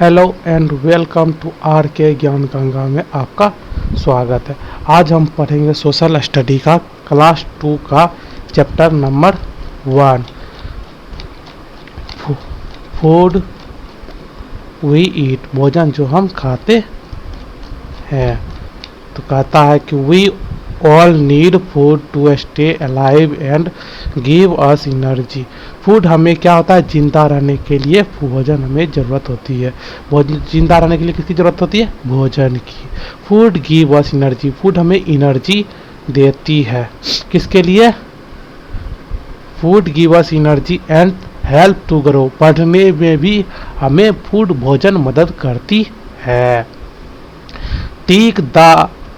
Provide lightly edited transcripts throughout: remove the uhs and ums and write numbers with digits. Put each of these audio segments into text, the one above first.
Hello and welcome to R K Gyan Ganga में आपका स्वागत है। आज हम पढ़ेंगे सोशल स्टडी का क्लास 2 का chapter number 1, food we eat, भोजन जो हम खाते हैं। तो कहता है कि we all need food to stay alive and give us energy. Food हमें क्या होता है, जिंदा रहने के लिए भोजन हमें ज़रूरत होती है। भोजन जिंदा रहने के लिए किसकी ज़रूरत होती है? भोजन की। Food give us energy, food हमें एनर्जी देती है। किसके लिए? Food give us energy and help to grow, पढ़ने में भी हमें फूड भोजन मदद करती है।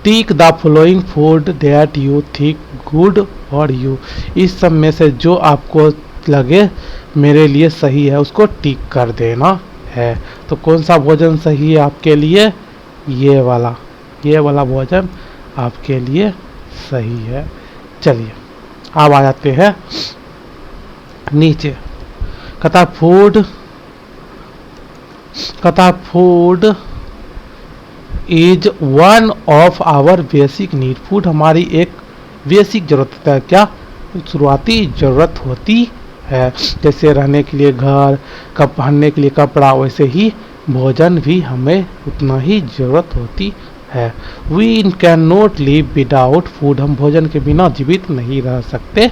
Take the following food that you think good for you. इस सब में से जो आपको लगे मेरे लिए सही है उसको टिक कर देना है। तो कौन सा भोजन सही है आपके लिए? ये वाला भोजन आपके लिए सही है। चलिए अब आ जाते हैं नीचे। कहता food is one of our basic need. Food हमारी एक बेसिक जरूरत है। क्या? शुरुआती जरूरत होती है। जैसे रहने के लिए घर, पहनने के लिए कपड़ा, वैसे ही भोजन भी हमें उतना ही जरूरत होती है। We can not live without food, हम भोजन के बिना जीवित नहीं रह सकते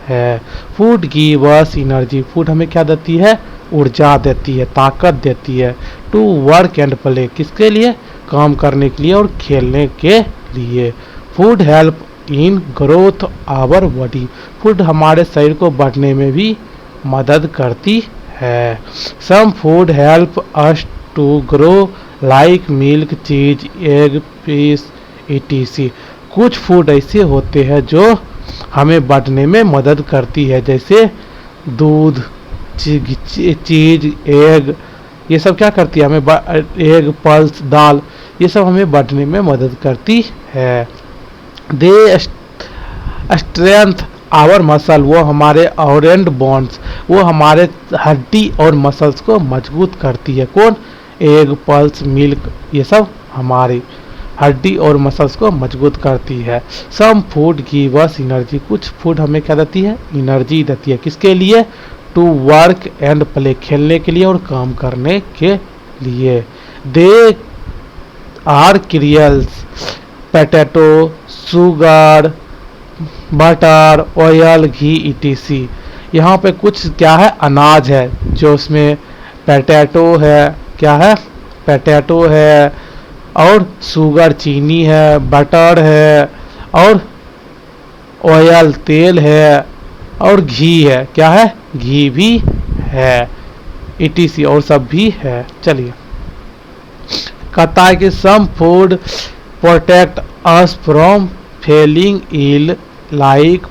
हैं। Food give us energy, food हमें क्या देती है? ऊर्जा देती है, ताकत देती है। टू वर्क एंड प्ले, किसके लिए? काम करने के लिए और खेलने के लिए। Food help in growth our body, food हमारे शरीर को बढ़ने में भी मदद करती है। Some food help us to grow like milk, cheese, egg, fish, etc। कुछ फूड ऐसे होते हैं जो हमें बढ़ने में मदद करती है, जैसे दूध, चीज, एग, ये सब क्या करती है हमें? एग, पल्स, दाल, ये सब हमें बढ़ने में मदद करती है। दे स्ट्रेंथ आवर मसल, वो हमारे और एंड बोन्स, वो हमारे हड्डी और मसल्स को मजबूत करती है। कौन? एग, पल्स, मिल्क, ये सब हमारी हड्डी और मसल्स को मजबूत करती है। Some food give us energy, कुछ फूड हमें क्या देती है? एनर्जी देती है। किसके लिए? टू वर्क एंड प्ले, खेलने के लिए और काम करने के लिए। They are cereals, potato, sugar, butter, oil, ghee, etc। यहाँ पे कुछ क्या है? अनाज है, जो उसमें पोटैटो है, क्या है? पोटैटो है, और शुगर चीनी है, बटर है, और ऑयल तेल है, और घी है, क्या है? घी भी है, etc और सब भी है। चलिए कहता है कि some food protect us from falling ill like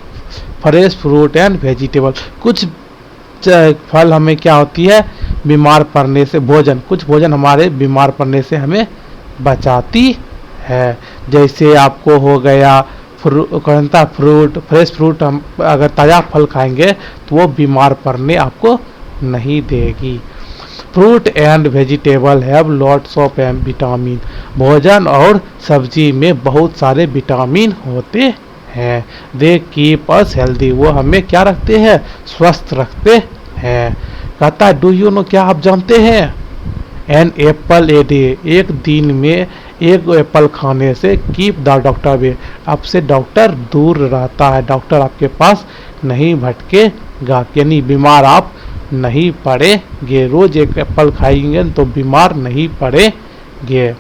fresh fruit and vegetable. कुछ फल हमें क्या होती है? बीमार पड़ने से, कुछ भोजन हमारे बीमार पड़ने से हमें बचाती है। जैसे आपको हो गया फ्रूट, फ्रेश फ्रूट, हम अगर ताज़ा फल खाएंगे तो वो बीमार पड़ने आपको नहीं देगी। Fruit and vegetable have lots of vitamin, भोजन और सब्जी में बहुत सारे विटामिन होते हैं। दे कीप अस हेल्दी, वो हमें क्या रखते हैं? स्वस्थ रखते हैं। कहता है डू यू नो, क्या आप जानते हैं? एन एप्पल ए डे, एक दिन में एक एप्पल खाने से कीप द डॉक्टर वे, आपसे डॉक्टर दूर रहता है, डॉक्टर आपके पास नहीं भटकेगा, यानी बीमार आप नहीं पड़ेंगे। रोज एक एप्पल खाएंगे तो बीमार नहीं पड़ेंगे।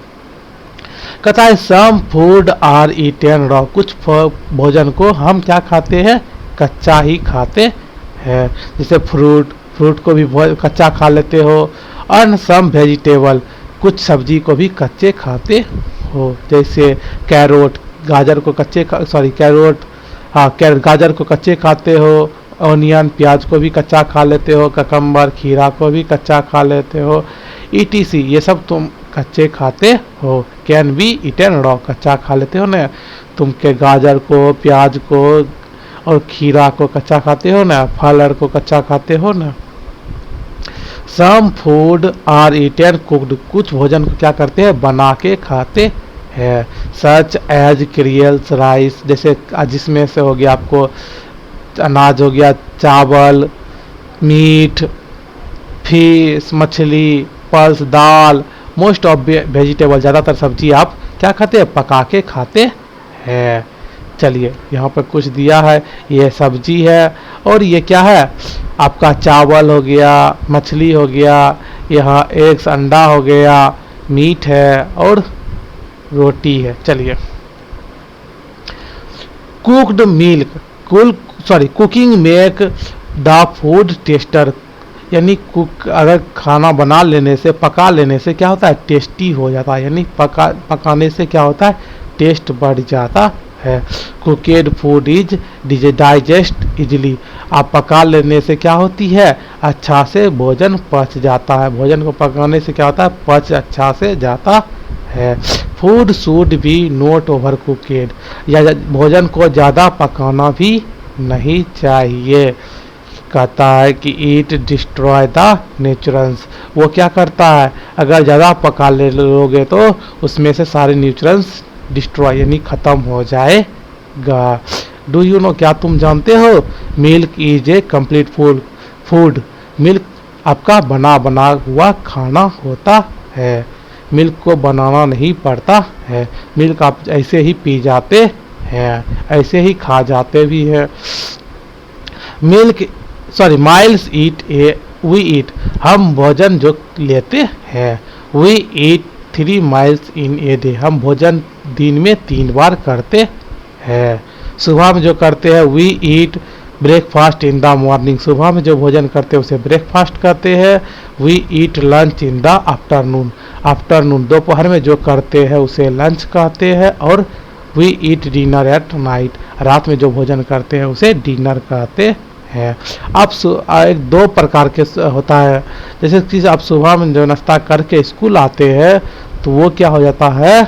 कहता है some food are eaten raw, कुछ भोजन को हम क्या खाते हैं? कच्चा ही खाते हैं। जैसे फ्रूट को भी कच्चा खा लेते हो। और सम वेजिटेबल, कुछ सब्जी को भी कच्चे खाते हो, जैसे कैरोट, गाजर को गाजर को कच्चे खाते हो। ऑनियन, प्याज को भी कच्चा खा लेते हो। ककम्बर, खीरा को भी कच्चा खा लेते हो, etc। ये सब तुम कच्चे खाते हो। कैन बी ईटन रॉ, कच्चा खा लेते हो ना तुम, के गाजर को, प्याज को और खीरा को कच्चा खाते हो ना, फल को कच्चा खाते हो ना। Some food are eaten cooked, कुछ भोजन को क्या करते हैं, बना के खाते हैं। सच एज क्रियल्स राइस, जैसे जिसमें से हो गया आपको अनाज हो गया, चावल, मीट, फिश मछली, pulse dal, most of vegetable, ज़्यादातर सब्जी आप क्या खाते हैं, पका के खाते हैं। चलिए यहाँ पर कुछ दिया है, ये सब्जी है और ये क्या है आपका चावल हो गया, मछली हो गया, यहाँ एग्स अंडा हो गया, मीट है और रोटी है। चलिए cooked milk cooking make the food tester, यानी कुक अगर खाना बना लेने से, पका लेने से क्या होता है, टेस्टी हो जाता है, यानी पकाने से क्या होता है, टेस्ट बढ़ जाता है। कुकेड फूड इज डाइजेस्ट इजली, आप पका लेने से क्या होती है, अच्छा से भोजन पच जाता है, भोजन को पकाने से क्या होता है, पच अच्छा से जाता है। Food should be not over cooked, या भोजन को ज़्यादा पकाना भी नहीं चाहिए। कहता है कि ईट डिस्ट्रॉय द न्यूट्रिएंट्स, वो क्या करता है, अगर ज़्यादा पका ले लोगे तो उसमें से सारे न्यूट्रिएंट्स डिस्ट्रॉय यानी ख़त्म हो जाएगा। डू यू नो, क्या तुम जानते हो, milk is a complete food, milk आपका बना हुआ खाना होता है, मिल्क को बनाना नहीं पड़ता है, मिल्क आप ऐसे ही पी जाते हैं, ऐसे ही खा जाते भी हैं। माइल्स वी ईट, हम भोजन जो लेते हैं, we eat 3 meals in a day, हम भोजन दिन में 3 बार करते हैं। सुबह में जो करते हैं, we eat breakfast in the morning, सुबह में जो भोजन करते हैं उसे ब्रेकफास्ट करते हैं। We eat lunch in the afternoon, दोपहर में जो करते हैं उसे लंच कहते हैं। और we eat dinner at night, रात में जो भोजन करते हैं उसे डिनर कहते हैं। अब एक 2 प्रकार के होता है, जैसे कि आप सुबह में जो नाश्ता करके स्कूल आते हैं तो वो क्या हो जाता है,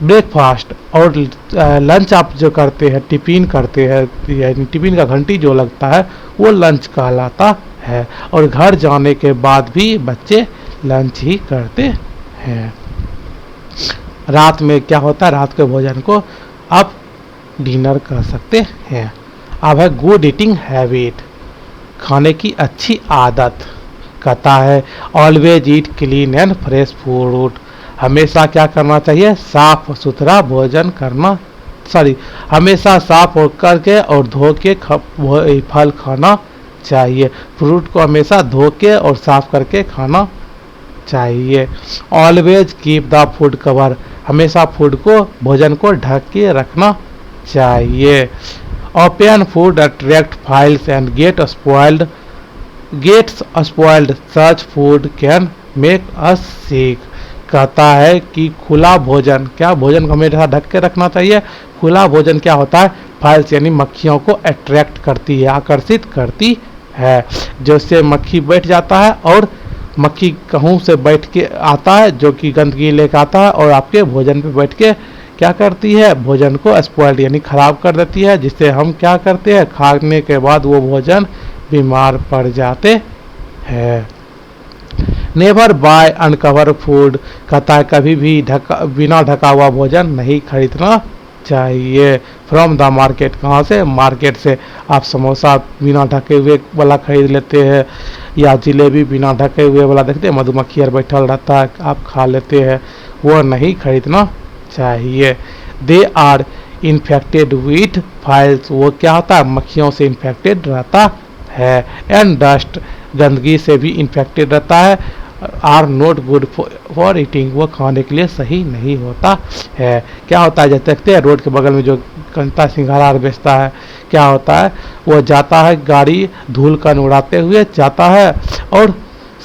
ब्रेकफास्ट, और लंच आप जो करते हैं, टिफिन करते हैं, यानी टिफिन का घंटी जो लगता है वो लंच कहलाता है। और घर जाने के बाद भी बच्चे लंच ही करते हैं। रात में क्या होता है, रात के भोजन को आप डिनर कर सकते हैं। अब है गुड ईटिंग हैबिट, खाने की अच्छी आदत। कहता है always eat clean and fresh food, हमेशा क्या करना चाहिए, साफ सुथरा भोजन करना, हमेशा साफ होकर के और धो के फल खाना चाहिए, फ्रूट को हमेशा धो के और साफ करके खाना चाहिए। Always keep the food cover, हमेशा फूड को, भोजन को ढक के रखना चाहिए। Open food attract flies and gets spoiled, such food can make us sick. कहता है कि खुला भोजन, क्या भोजन को हमेशा ढक के रखना चाहिए। खुला भोजन क्या होता है, फाइल्स यानी मक्खियों को अट्रैक्ट करती है, आकर्षित करती है, जिससे मक्खी बैठ जाता है और मक्खी कहूँ से बैठ के आता है जो कि गंदगी लेकर आता है और आपके भोजन पे बैठ के क्या करती है, भोजन को स्पॉइल्ड यानी खराब कर देती है, जिससे हम क्या करते हैं, खाने के बाद वो भोजन बीमार पड़ जाते हैं। नेवर बाय अनकवर फूड, कहता है कभी भी बिना ढका हुआ भोजन नहीं खरीदना चाहिए। फ्रॉम द मार्केट, कहाँ से, मार्केट से। आप समोसा बिना ढके हुए वाला खरीद लेते हैं, या जिलेबी बिना ढके हुए वाला देखते हैं, मधुमक्खी बैठल रहता है, आप खा लेते हैं, वो नहीं खरीदना चाहिए। They are infected with flies, वो क्या होता है, मक्खियों से इन्फेक्टेड रहता है। एंड डस्ट, गंदगी से भी इन्फेक्टेड रहता है। Are not good for eating, वो खाने के लिए सही नहीं होता है। क्या होता है, जैसे देखते हैं रोड के बगल में जो कंता सिंघाड़ा बेचता है, क्या होता है, वो जाता है गाड़ी धूल कण उड़ाते हुए जाता है और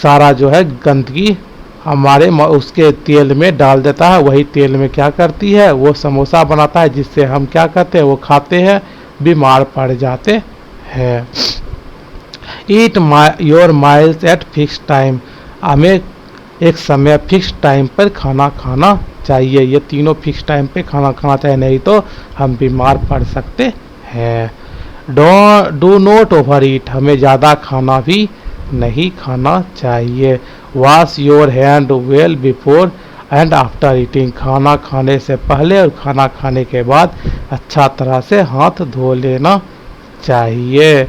सारा जो है गंदगी हमारे उसके तेल में डाल देता है। वही तेल में क्या करती है, वो समोसा बनाता है, जिससे हम क्या करते हैं, वो खाते हैं, बीमार पड़ जाते हैं। Eat your miles eight fix time, हमें एक समय फिक्स टाइम पर खाना खाना चाहिए। ये तीनों फिक्स टाइम पे खाना खाना चाहिए, नहीं तो हम बीमार पड़ सकते हैं। डू नॉट ओवर ईट, हमें ज़्यादा खाना भी नहीं खाना चाहिए। Wash your hand well before and after eating, खाना खाने से पहले और खाना खाने के बाद अच्छा तरह से हाथ धो लेना चाहिए।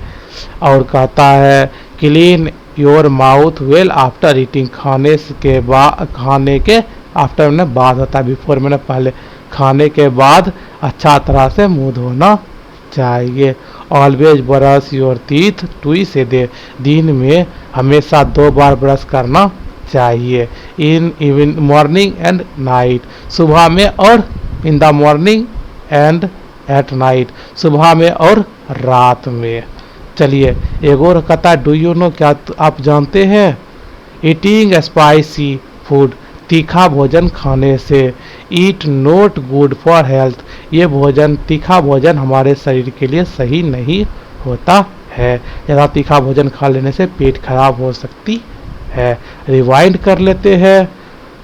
और कहता है clean your mouth well after eating, खाने के आफ्टर मैंने बाद होता है, बिफोर मैंने पहले, खाने के बाद अच्छा तरह से मुंह धोना चाहिए। Always brush your teeth twice a day, दिन में हमेशा 2 बार ब्रश करना चाहिए। इन मॉर्निंग एंड नाइट, सुबह में और इन the morning and at night, सुबह में और रात में। चलिए एक और कहता है डू यू नो, क्या आप जानते हैं, ईटिंग स्पाइसी फूड, तीखा भोजन खाने से, ईट नॉट गुड फॉर हेल्थ, ये भोजन तीखा भोजन हमारे शरीर के लिए सही नहीं होता है। ज़्यादा तीखा भोजन खा लेने से पेट खराब हो सकती है। रिवाइंड कर लेते हैं।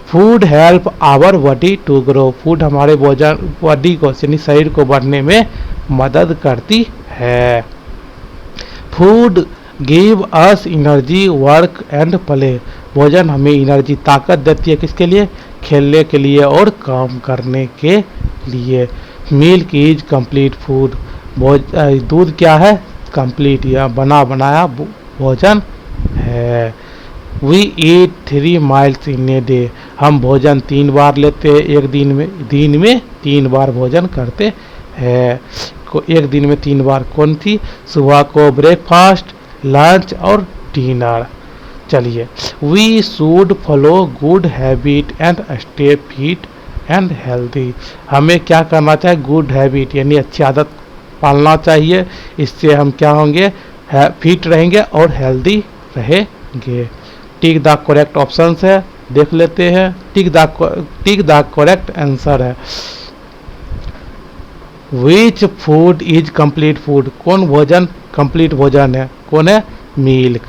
Food help our body to grow, food हमारे बॉडी को यानी शरीर को बढ़ने में मदद करती है। Food give us energy work and play, भोजन हमें एनर्जी ताकत देती है, किसके लिए, खेलने के लिए और काम करने के लिए। मिल्क इज कंप्लीट फूड, दूध क्या है, कंप्लीट या बना बनाया भोजन है। We eat 3 meals in a day, हम भोजन 3 बार लेते हैं एक दिन में 3 बार भोजन करते हैं। एक दिन में 3 बार कौन थी, सुबह को ब्रेकफास्ट, लंच और डिनर। चलिए we should follow good habit and stay fit and healthy, हमें क्या करना चाहिए, गुड हैबिट यानी अच्छी आदत पालना चाहिए, इससे हम क्या होंगे, फिट रहेंगे और हेल्दी रहेंगे। टिक द करेक्ट ऑप्शन है, देख लेते हैं। टिक द करेक्ट आंसर है। Which food is complete food, कौन भोजन कंप्लीट भोजन है, कौन है, milk.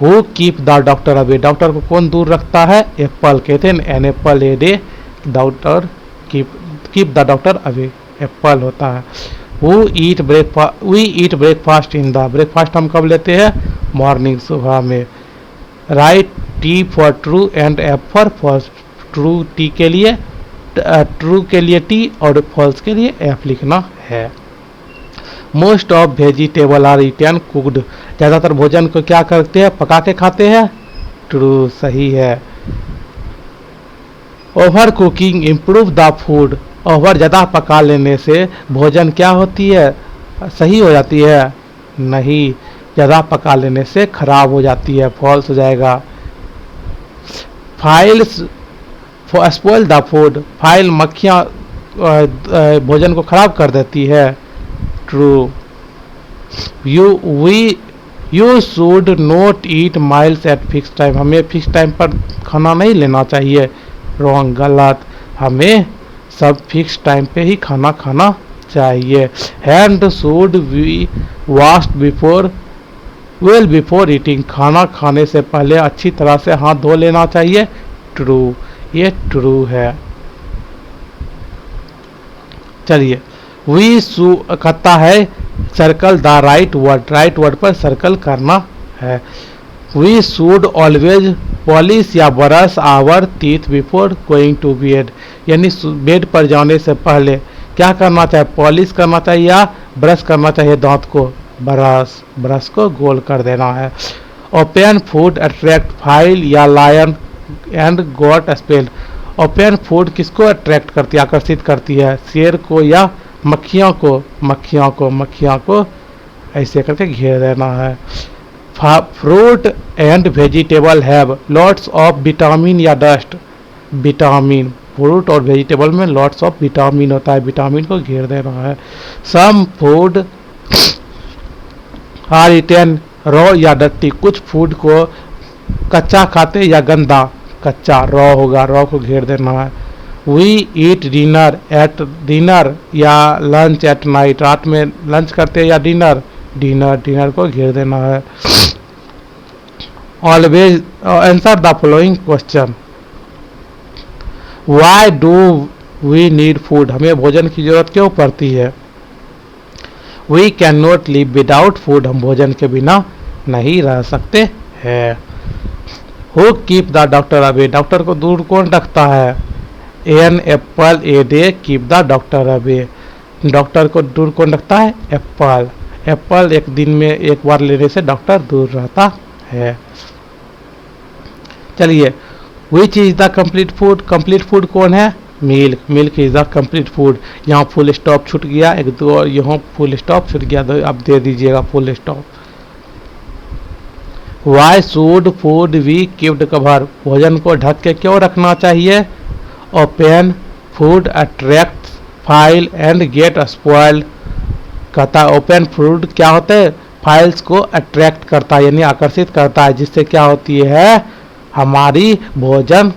Who keep the doctor away, doctor को कौन दूर रखता है, एप्पल, कहते हैं an apple a day doctor keep the doctor away, apple होता है। We eat breakfast in the, breakfast हम कब लेते हैं, मॉर्निंग, सुबह में। Write T for true and F for true, T के लिए ट्रू के लिए टी और फॉल्स के लिए एफ लिखना है। Most of vegetable are eaten cooked, ज़्यादातर भोजन को क्या करते हैं, पका के खाते हैं, ट्रू, सही है। Over cooking improve the food, over ज़्यादा पका लेने से भोजन क्या होती है, सही हो जाती है, नहीं, ज़्यादा पका लेने से खराब हो जाती है, फॉल्स हो जाएगा। Files spoil the food, file मक्खियाँ भोजन को खराब कर देती है, true. You should not eat miles eight fix time, हमें फिक्स टाइम पर खाना नहीं लेना चाहिए, रॉन्ग, गलत, हमें सब फिक्स टाइम पे ही खाना खाना चाहिए। Hand should be washed before eating, खाना खाने से पहले अच्छी तरह से हाथ धो लेना चाहिए, ट्रू, ये ट्रू है। चलिए कहता है सर्कल द राइट वर्ड पर सर्कल करना है। वी शुड ऑलवेज पॉलिश या brush our teeth before going to bed, यानी बेड पर जाने से पहले क्या करना चाहिए, पॉलिश करना चाहिए या ब्रश करना चाहिए दांत को, ब्रश को गोल कर देना है। ओपन फूड अट्रैक्ट फाइल या lion and got spoiled, open food किसको अट्रैक्ट करती है, आकर्षित करती है, शेर को या मक्खियों को ऐसे करके घेर देना है। Fruit and vegetable have lots of vitamin या डस्ट, विटामिन, फ्रूट और वेजिटेबल में लॉट्स ऑफ विटामिन होता है, विटामिन को घेर देना है। Some food are eaten raw या डट्टी, कुछ फूड को कच्चा खाते या गंदा, कच्चा, रॉ होगा, रॉ को घेर देना है। वी ईट डिनर या लंच एट नाइट, रात में लंच करते हैं या डिनर को घेर देना है। Always answer the following question, why do we need food, हमें भोजन की जरूरत क्यों पड़ती है। We can not live without food, हम भोजन के बिना नहीं रह सकते है। Who keep the doctor away, doctor को दूर कौन रखता है? An apple a day keep the doctor away, doctor को दूर कौन रखता है? एप्पल, एप्पल एक दिन में एक बार लेने से डॉक्टर दूर रहता है। चलिए, which is the complete food, complete food कौन है? Milk, milk is the complete food. यहाँ फुल स्टॉप छूट गया, एक दो और यहाँ फुल स्टॉप छूट गया, तो आप दे दीजिएगा full stop. Why should food we kept cover, भोजन को ढक के क्यों रखना चाहिए? Open food attract flies and get spoiled, कहता है ओपन फूड क्या होता है? फाइल्स को अट्रैक्ट करता है यानी आकर्षित करता है, जिससे क्या होती है? हमारी भोजन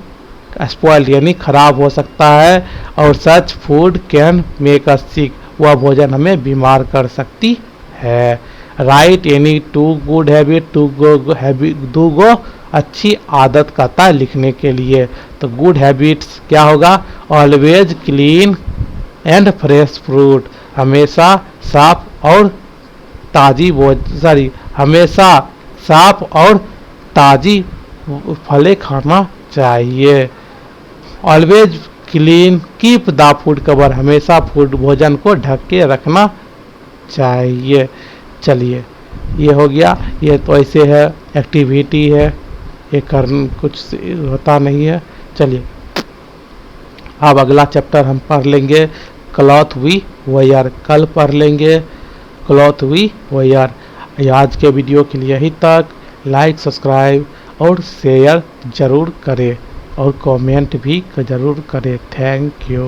स्पॉइल्ड यानी खराब हो सकता है। और such food can make us sick, वह भोजन हमें बीमार कर सकती है। Write any two good habit, two go habit, दो गो अच्छी आदत कहता है लिखने के लिए। तो गुड हैबिट्स क्या होगा? Always clean and fresh fruit, हमेशा साफ और ताज़ी हमेशा साफ और ताज़ी फलें खाना चाहिए। Always clean keep the food cover, हमेशा फूड भोजन को ढक के रखना चाहिए। चलिए, ये हो गया। ये तो ऐसे है, एक्टिविटी है, ये करना कुछ होता नहीं है। चलिए, अब अगला चैप्टर हम पढ़ लेंगे क्लॉथ वी वेयर, कल पढ़ लेंगे क्लॉथ वी वेयर। आज के वीडियो के लिए यहीं तक। लाइक, सब्सक्राइब और शेयर ज़रूर करें और कमेंट भी ज़रूर करें। Thank you.